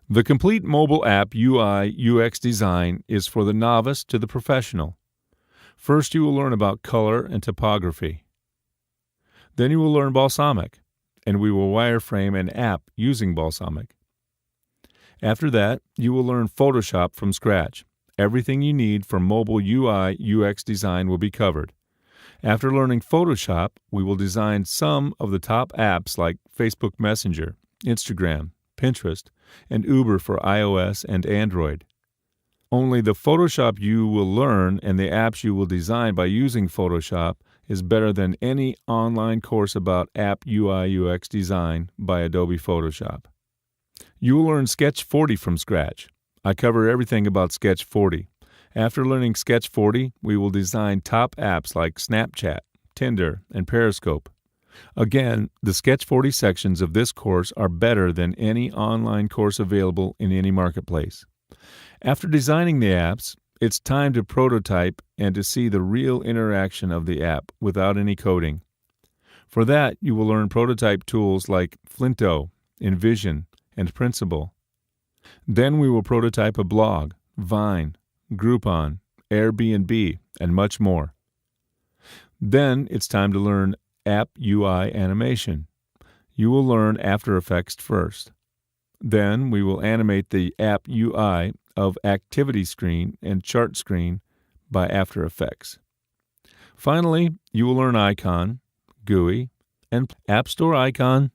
The complete mobile app UI/UX design is for the novice to the professional. First, you will learn about color and typography. Then you will learn Balsamic, and we will wireframe an app using Balsamic. After that, you will learn Photoshop from scratch. Everything you need for mobile UI/UX design will be covered. After learning Photoshop, we will design some of the top apps like Facebook Messenger, Instagram, Pinterest, and Uber for iOS and Android. Only the Photoshop you will learn and the apps you will design by using Photoshop is better than any online course about app UI/UX design by Adobe Photoshop. You will learn Sketch 40 from scratch. I cover everything about Sketch 40. After learning Sketch 40, we will design top apps like Snapchat, Tinder, and Periscope. Again, the Sketch 40 sections of this course are better than any online course available in any marketplace. After designing the apps, it's time to prototype and to see the real interaction of the app without any coding. For that, you will learn prototype tools like Flinto, InVision, and Principle. Then we will prototype a blog, Vine, Groupon, Airbnb, and much more. Then it's time to learn App UI animation. You will learn After Effects first. Then we will animate the app UI of Activity Screen and Chart Screen by After Effects. Finally, you will learn Icon, GUI, and App Store Icon